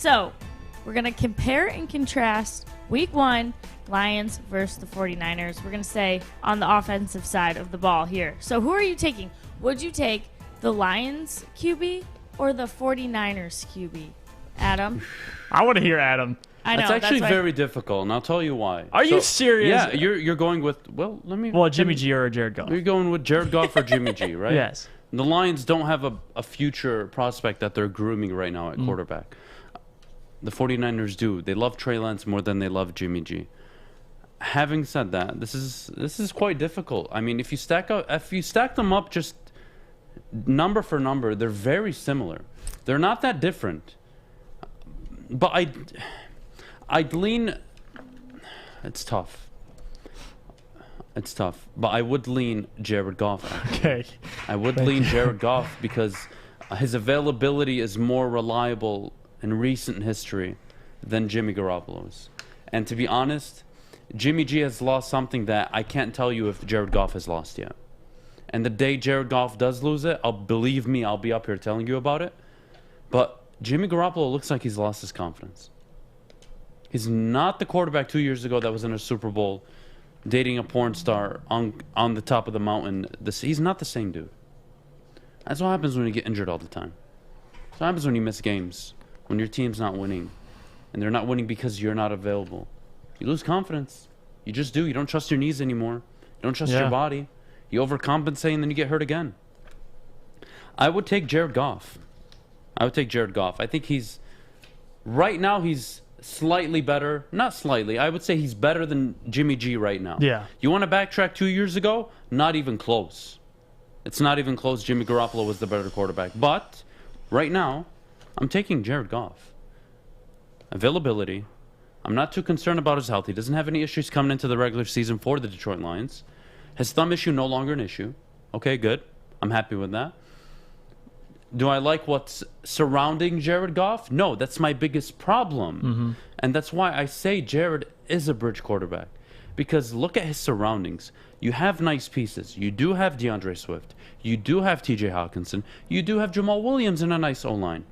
So, we're going to compare and contrast week 1, Lions versus the 49ers. We're going to say on the offensive side of the ball here. So, who are you taking? Would you take the Lions QB or the 49ers QB? Adam? I want to hear Adam. I know. It's actually very difficult, and I'll tell you why. Are you serious? Yeah, you're going with, Jimmy G or Jared Goff. You're going with Jared Goff or Jimmy G, right? Yes. The Lions don't have a future prospect that they're grooming right now at quarterback. The 49ers do. They love Trey Lance more than they love Jimmy G. Having said that, this is quite difficult. I mean, if you stack them up just number for number, they're very similar. They're not that different. But I'd lean. It's tough. But I would lean Jared Goff. Okay. I would lean Jared Goff because his availability is more reliable in recent history than Jimmy Garoppolo's. And to be honest, Jimmy G has lost something that I can't tell you if Jared Goff has lost yet. And the day Jared Goff does lose it, believe me, I'll be up here telling you about it. But Jimmy Garoppolo looks like he's lost his confidence. He's not the quarterback 2 years ago that was in a Super Bowl dating a porn star on the top of the mountain. He's not the same dude. That's what happens when you get injured all the time. That's what happens when you miss games, when your team's not winning. And they're not winning because you're not available. You lose confidence. You just do. You don't trust your knees anymore. You don't trust your body. You overcompensate and then you get hurt again. I would take Jared Goff. I think right now he's slightly better. Not slightly. I would say he's better than Jimmy G right now. Yeah. You want to backtrack 2 years ago? Not even close. It's not even close. Jimmy Garoppolo was the better quarterback. But right now, I'm taking Jared Goff. Availability. I'm not too concerned about his health. He doesn't have any issues coming into the regular season for the Detroit Lions. His thumb issue no longer an issue. Okay, good. I'm happy with that. Do I like what's surrounding Jared Goff? No, that's my biggest problem. And that's why I say Jared is a bridge quarterback. Because look at his surroundings. You have nice pieces. You do have DeAndre Swift. You do have TJ Hawkinson. You do have Jamal Williams in a nice O-line.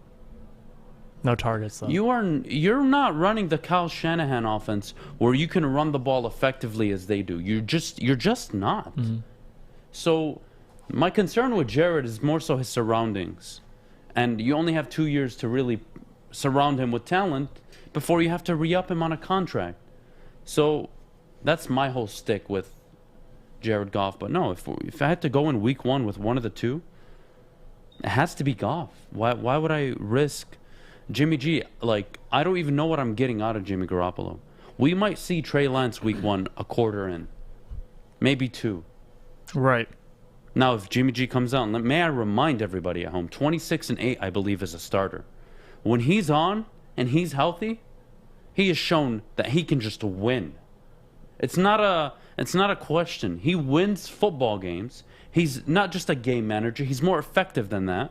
No targets, though. You're not running the Kyle Shanahan offense where you can run the ball effectively as they do. You're just not. So my concern with Jared is more so his surroundings. And you only have 2 years to really surround him with talent before you have to re-up him on a contract. So that's my whole stick with Jared Goff. But no, if I had to go in week 1 with one of the two, it has to be Goff. Why would I risk Jimmy G? Like, I don't even know what I'm getting out of Jimmy Garoppolo. We might see Trey Lance week 1 a quarter in. Maybe 2. Right. Now, if Jimmy G comes out, may I remind everybody at home, 26-8, I believe, is a starter. When he's on and he's healthy, he has shown that he can just win. It's not a question. He wins football games. He's not just a game manager. He's more effective than that.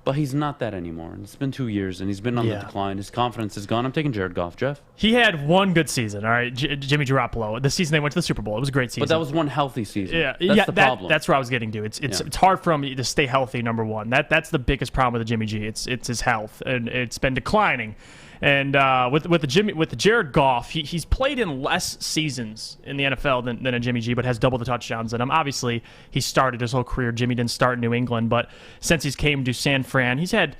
But he's not that anymore. It's been 2 years, and he's been on the decline. His confidence is gone. I'm taking Jared Goff, Jeff. He had one good season, all right, Jimmy Garoppolo. The season they went to the Super Bowl. It was a great season. But that was one healthy season. Yeah, that's the problem. That's where I was getting to. It's hard for him to stay healthy, number one. That's the biggest problem with the Jimmy G. It's his health, and it's been declining. And with the Jared Goff, he's played in less seasons in the NFL than a Jimmy G, but has double the touchdowns in him. Obviously, he started his whole career. Jimmy didn't start in New England, but since he's came to San Fran, he's had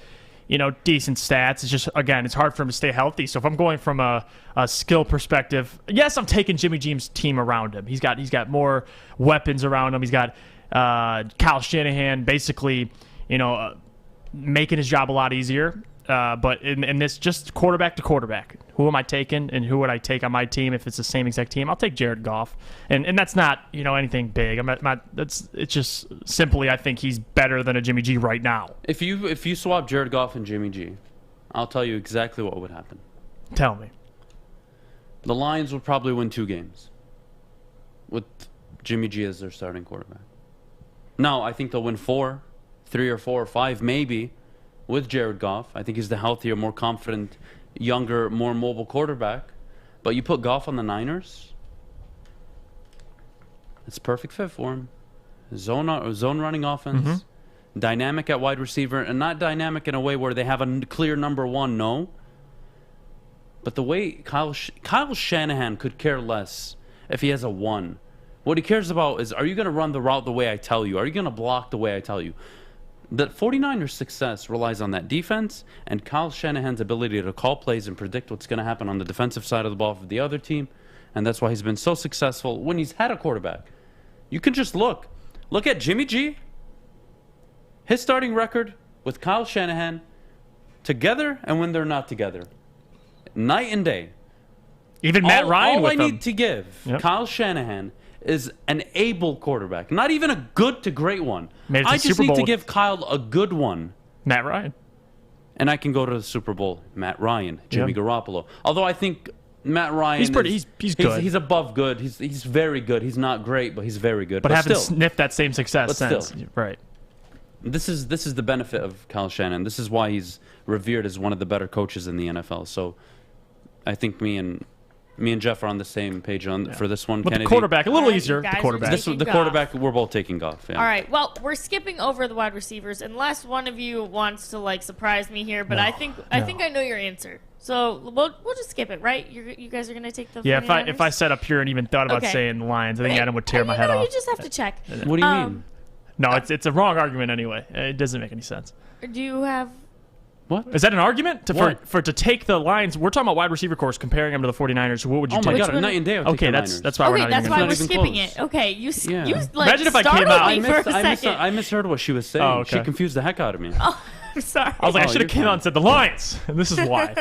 decent stats. It's just, again, it's hard for him to stay healthy. So if I'm going from a skill perspective, yes, I'm taking Jimmy G's team around him. He's got more weapons around him. He's got Kyle Shanahan basically, making his job a lot easier. But in this, just quarterback to quarterback, who am I taking and who would I take on my team if it's the same exact team? I'll take Jared Goff, and that's not anything big. It's just simply I think he's better than a Jimmy G right now. If you swap Jared Goff and Jimmy G, I'll tell you exactly what would happen. Tell me. The Lions would probably win 2 games with Jimmy G as their starting quarterback. No, I think they'll win 4, 3 or 4 or 5 maybe. With Jared Goff, I think he's the healthier, more confident, younger, more mobile quarterback. But you put Goff on the Niners, it's a perfect fit for him. Zone running offense. dynamic at wide receiver, and not dynamic in a way where they have a clear number one, no. But the way Kyle Shanahan could care less if he has a 1. What he cares about is, are you going to run the route the way I tell you? Are you going to block the way I tell you? The 49ers' success relies on that defense and Kyle Shanahan's ability to call plays and predict what's going to happen on the defensive side of the ball for the other team. And that's why he's been so successful when he's had a quarterback. You can just look at Jimmy G, his starting record with Kyle Shanahan, together and when they're not together. Night and day. Even Matt Ryan all with I them. need to give Kyle Shanahan is an able quarterback, not even a good to great one. I just Super need Bowl to with give Kyle a good one. Matt Ryan. And I can go to the Super Bowl. Matt Ryan, Jimmy Garoppolo. Although I think Matt Ryan he's good. He's above good. He's very good. He's not great, but he's very good. But haven't still, sniffed that same success since. still. Right. This is the benefit of Kyle Shanahan. This is why he's revered as one of the better coaches in the NFL. So I think me and Jeff are on the same page for this one. With Kennedy. the quarterback, a little All right, easier. you guys The are quarterback. taking The Goff. quarterback, we're both taking Goff. Yeah. All right. Well, we're skipping over the wide receivers unless one of you wants to surprise me here. But I think I know your answer. So we'll just skip it, right? You guys are gonna take the 49ers? If I sat up here and even thought about Okay. saying the Lions, I think Adam would tear my head You off. just have to check. What do you mean? No, it's a wrong argument anyway. It doesn't make any sense. Do you have? What? Is that an argument What? for to take the Lions? We're talking about wide receiver course, comparing them to the 49ers. What would you Oh take? my God! one? Night and day. Okay, that's why we're Okay, not that's even why gonna- we're even skipping close. it. Okay, you Yeah. Imagine if I came startled out- me for a second. I misheard what she was saying. Oh, okay. She confused the heck out of me. I'm sorry. I was like, I Oh, should have you're came fine. out and said the Lions, and this is why.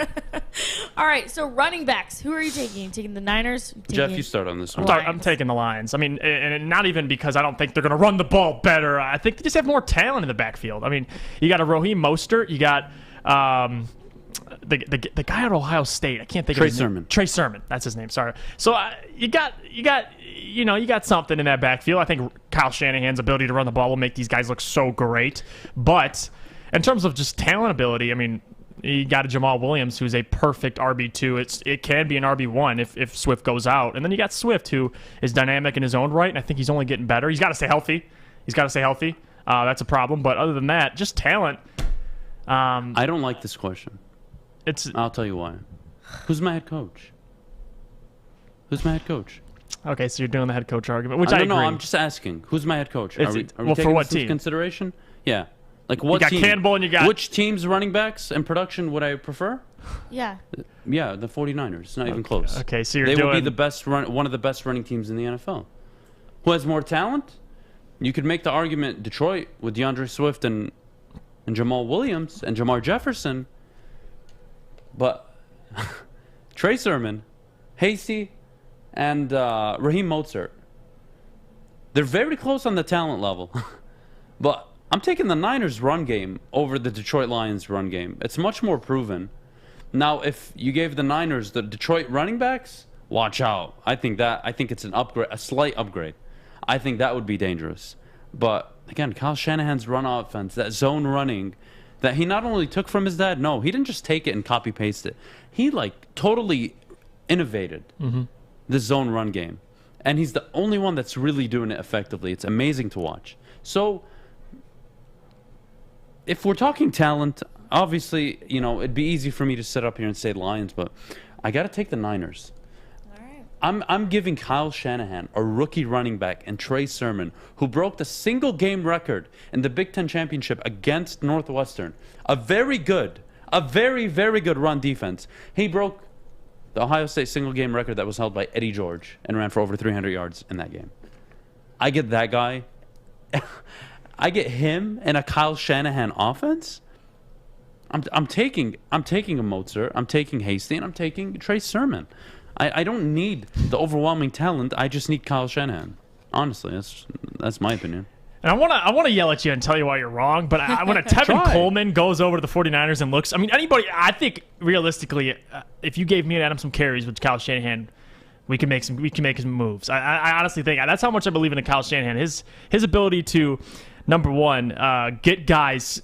All right, so running backs. Who are you taking? You taking the Niners? Jeff, you start on this one. Lions. I'm taking the Lions. I mean, and not even because I don't think they're going to run the ball better. I think they just have more talent in the backfield. I mean, you got a Raheem Mostert. You got the guy at Ohio State. I can't think of his name. Trey Sermon. That's his name. Sorry. So you got something in that backfield. I think Kyle Shanahan's ability to run the ball will make these guys look so great. But in terms of just talent ability, I mean, you got a Jamal Williams who's a perfect RB2. It can be an RB1 if Swift goes out. And then you got Swift who is dynamic in his own right, and I think he's only getting better. He's got to stay healthy. That's a problem. But other than that, just talent. I don't like this question. I'll tell you why. Who's my head coach? Okay, so you're doing the head coach argument, which I agree. No, I'm just asking. Who's my head coach? Are we well, taking for what this into team? consideration? Yeah. Like what You got team? Campbell and you got... Which team's running backs and production would I prefer? Yeah. Yeah, the 49ers. It's not even close. Okay, so They will be the best one of the best running teams in the NFL. Who has more talent? You could make the argument Detroit with DeAndre Swift and Jamal Williams and Jamar Jefferson. But Trey Sermon, Hasty, and Raheem Mostert, they're very close on the talent level. But I'm taking the Niners' run game over the Detroit Lions' run game. It's much more proven. Now, if you gave the Niners the Detroit running backs, watch out. I think it's an upgrade, a slight upgrade. I think that would be dangerous. But again, Kyle Shanahan's run offense, that zone running, that he not only took from his dad, no, he didn't just take it and copy paste it. He totally innovated the zone run game. And he's the only one that's really doing it effectively. It's amazing to watch. So if we're talking talent, obviously, it'd be easy for me to sit up here and say Lions, but I got to take the Niners. All right. I'm giving Kyle Shanahan, a rookie running back, and Trey Sermon, who broke the single game record in the Big Ten Championship against Northwestern, a very, very good run defense. He broke the Ohio State single game record that was held by Eddie George and ran for over 300 yards in that game. I get that guy. I get him and a Kyle Shanahan offense. I'm taking a Mostert, I'm taking Hasty, and I'm taking Trey Sermon. I don't need the overwhelming talent. I just need Kyle Shanahan. Honestly, that's my opinion. And I want to yell at you and tell you why you're wrong, but when a Tevin Coleman goes over to the 49ers and looks, I mean, I think realistically, if you gave me and Adam some carries with Kyle Shanahan, we can make some moves. I honestly think that's how much I believe in Kyle Shanahan. His ability to, number one, get guys,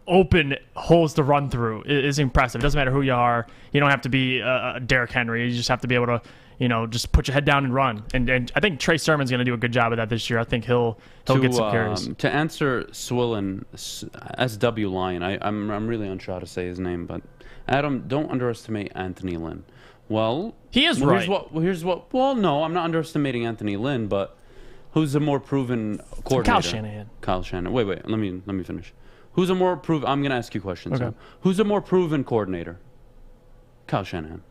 open holes to run through is impressive. It doesn't matter who you are. You don't have to be Derrick Henry. You just have to be able to, just put your head down and run. And I think Trey Sermon's going to do a good job of that this year. I think he'll get some carries. To answer Swillen, SW Lion, I'm really unsure how to say his name, but Adam, don't underestimate Anthony Lynn. Well, he is right. Well, no, I'm not underestimating Anthony Lynn, but who's a more proven coordinator? Kyle Shanahan. Wait. Let me finish. Who's a more proven? I'm going to ask you questions. Okay. So. Who's a more proven coordinator? Kyle Shanahan.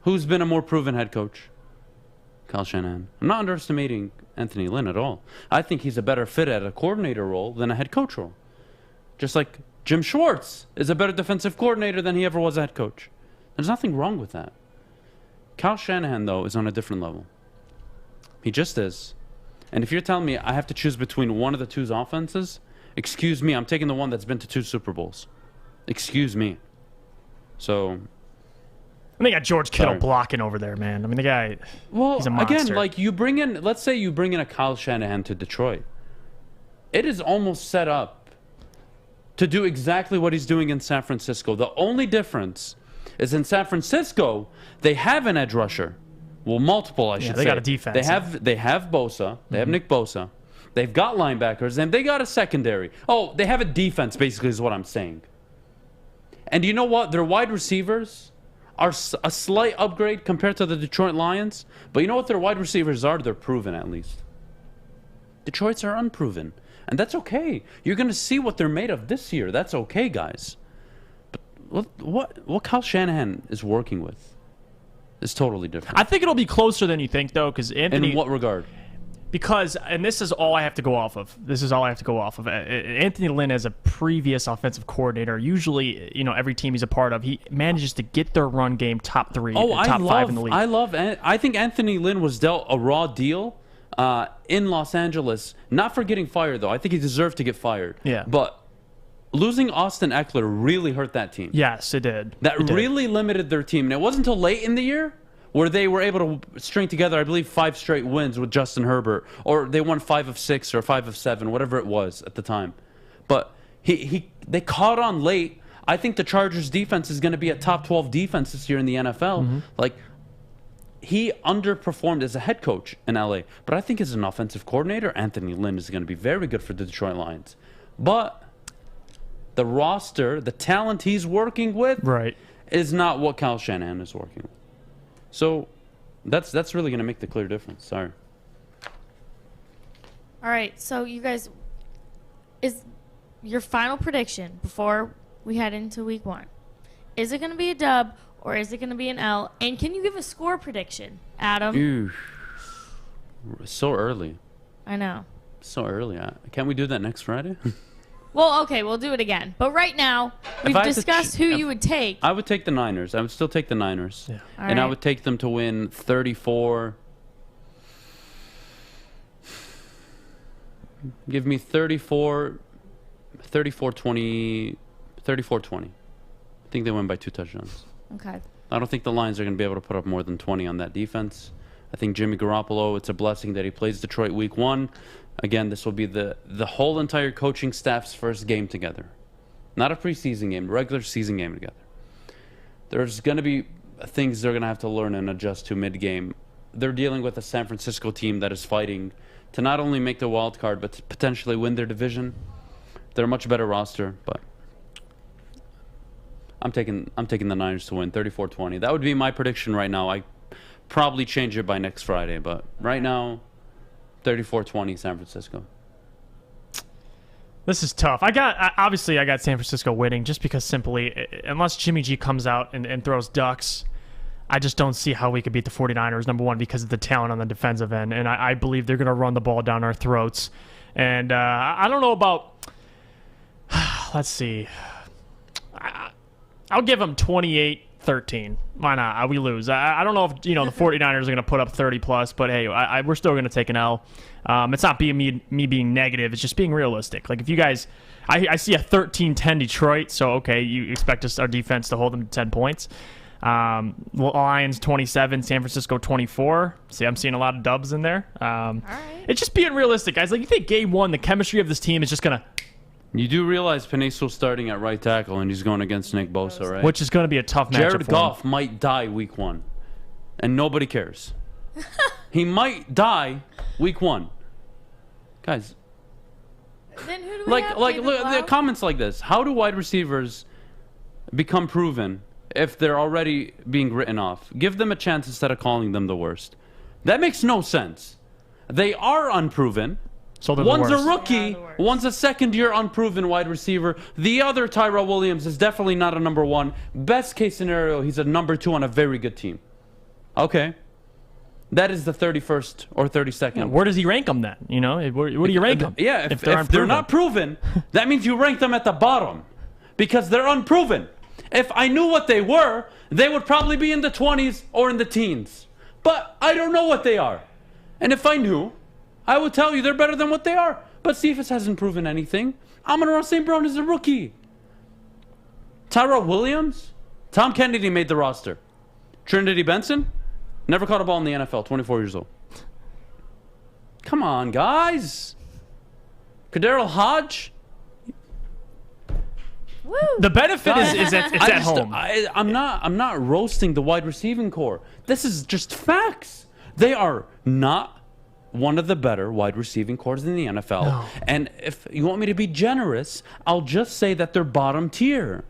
Who's been a more proven head coach? Kyle Shanahan. I'm not underestimating Anthony Lynn at all. I think he's a better fit at a coordinator role than a head coach role. Just like Jim Schwartz is a better defensive coordinator than he ever was a head coach. There's nothing wrong with that. Kyle Shanahan, though, is on a different level. He just is. And if you're telling me I have to choose between one of the two's offenses, excuse me, I'm taking the one that's been to 2 Super Bowls. Excuse me. So... And they got George Kittle blocking over there, man. I mean, the guy, he's a monster. Again, like let's say you bring in a Kyle Shanahan to Detroit. It is almost set up to do exactly what he's doing in San Francisco. The only difference is in San Francisco, they have an edge rusher. Well, multiple, I should say. They got a defense. They have Bosa. They have Nick Bosa. They've got linebackers, and they got a secondary. Oh, they have a defense, basically, is what I'm saying. And you know what? Their wide receivers are a slight upgrade compared to the Detroit Lions. But you know what their wide receivers are? They're proven, at least. Detroit's are unproven. And that's okay. You're going to see what they're made of this year. That's okay, guys. But what Kyle Shanahan is working with is totally different. I think it'll be closer than you think, though, because Anthony... In what regard? Because, and this is all I have to go off of. Anthony Lynn, as a previous offensive coordinator, usually, every team he's a part of, he manages to get their run game top 3, top 5 in the league. I think Anthony Lynn was dealt a raw deal in Los Angeles, not for getting fired, though. I think he deserved to get fired. Yeah. But losing Austin Eckler really hurt that team. Yes, it did. That really limited their team. And it wasn't until late in the year where they were able to string together, I believe, 5 straight wins with Justin Herbert. Or they won 5 of 6 or 5 of 7, whatever it was at the time. But they caught on late. I think the Chargers' defense is going to be a top 12 defense this year in the NFL. Mm-hmm. Like, he underperformed as a head coach in LA. But I think as an offensive coordinator, Anthony Lynn is going to be very good for the Detroit Lions. But the roster, the talent he's working with, is not what Kyle Shanahan is working with. So that's really going to make the clear difference. Sorry. All right. So you guys, is your final prediction before we head into week 1? Is it going to be a dub or is it going to be an L? And can you give a score prediction, Adam? Ew. So early. I know. So early. Can't we do that next Friday? Well, okay, we'll do it again. But right now, we've discussed who you would take. I would take the Niners. I would still take the Niners. Yeah. And I would take them to win 34. Give me 34, 20. I think they win by 2 touchdowns. Okay. I don't think the Lions are going to be able to put up more than 20 on that defense. I think Jimmy Garoppolo, it's a blessing that he plays Detroit week 1. Again, this will be the whole entire coaching staff's first game together. Not a preseason game, regular season game together. There's going to be things they're going to have to learn and adjust to mid-game. They're dealing with a San Francisco team that is fighting to not only make the wild card, but to potentially win their division. They're a much better roster, but I'm taking the Niners to win 34-20. That would be my prediction right now. I probably change it by next Friday, but right now, 34-20 San Francisco. This is tough. I got San Francisco winning just because simply, unless Jimmy G comes out and throws ducks, I just don't see how we could beat the 49ers, number one, because of the talent on the defensive end. And I believe they're going to run the ball down our throats. And I don't know about, let's see. I'll give them 28-13. Why not? We lose. I don't know if the 49ers are going to put up 30+, but hey, we're still going to take an L. It's not being me being negative. It's just being realistic. Like if you guys, I see a 13-10 Detroit, so okay, you expect our defense to hold them to 10 points. Lions 27, San Francisco 24. See, I'm seeing a lot of dubs in there. All right. It's just being realistic, guys. Like you think game 1, the chemistry of this team is just going to. You do realize Penissel's starting at right tackle, and he's going against Nick Bosa, right? Which is going to be a tough matchup Jared Goff might die week 1. and nobody cares. He might die week 1. Guys, Then who do we have? look, David the Blau? comments like this. How do wide receivers become proven if they're already being written off? Give them a chance instead of calling them the worst. That makes no sense. They are unproven. So they're the One's a worst. They rookie, are the worst. one's a second-year unproven wide receiver. The other, Tyrell Williams, is definitely not a number 1. Best case scenario, he's a number 2 on a very good team. Okay. That is the 31st or 32nd. Yeah, where does he rank them then? You know, where do you rank them? Yeah, if they're unproven? not proven, that means you rank them at the bottom because they're unproven. If I knew what they were, they would probably be in the 20s or in the teens. But I don't know what they are. And if I knew, I would tell you they're better than what they are. But Cephas hasn't proven anything. Amon-Ra St. Brown is a rookie. Tyrell Williams? Tom Kennedy made the roster. Trinity Benson? Never caught a ball in the NFL, 24 years old. Come on, guys. Kaderil Hodge? Woo. The benefit is that it's at home. I'm not roasting the wide receiving core. This is just facts. They are not one of the better wide receiving cores in the NFL. No. And if you want me to be generous, I'll just say that they're bottom tier.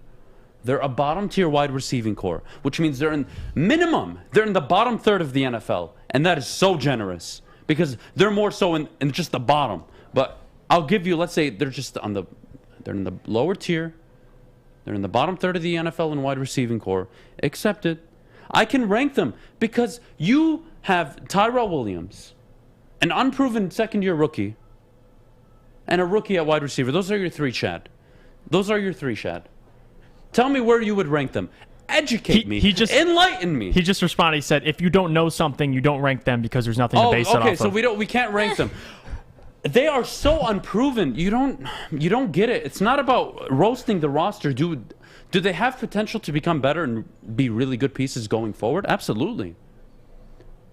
They're a bottom tier wide receiving core, which means they're in the bottom third of the NFL. And that is so generous because they're more so in just the bottom. But I'll give you, let's say they're in the lower tier. They're in the bottom third of the NFL in wide receiving core. Accept it. I can rank them because you have Tyrell Williams, an unproven second-year rookie, and a rookie at wide receiver. Those are your 3, Chad. Tell me where you would rank them. Educate me. Enlighten me. He just responded. He said, "If you don't know something, you don't rank them because there's nothing to base it off okay. of." So we can't rank them. They are so unproven. You don't get it. It's not about roasting the roster. Do they have potential to become better and be really good pieces going forward? Absolutely.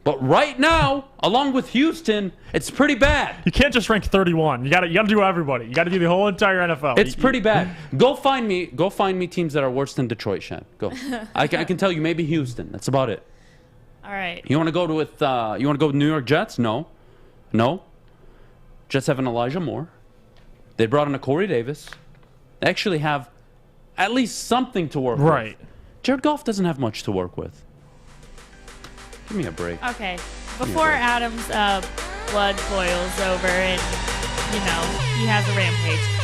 But right now, along with Houston, it's pretty bad. You can't just rank 31. You got to do everybody. You got to do the whole entire NFL. It's pretty bad. Go find me teams that are worse than Detroit, Shad. Go. I can tell you maybe Houston. That's about it. All right. You want to go with New York Jets? No. Jets have an Elijah Moore. They brought in a Corey Davis. They actually have at least something to work with. Right. Jared Goff doesn't have much to work with. Give me a break. Okay. Before Adam's blood boils over and, he has a rampage.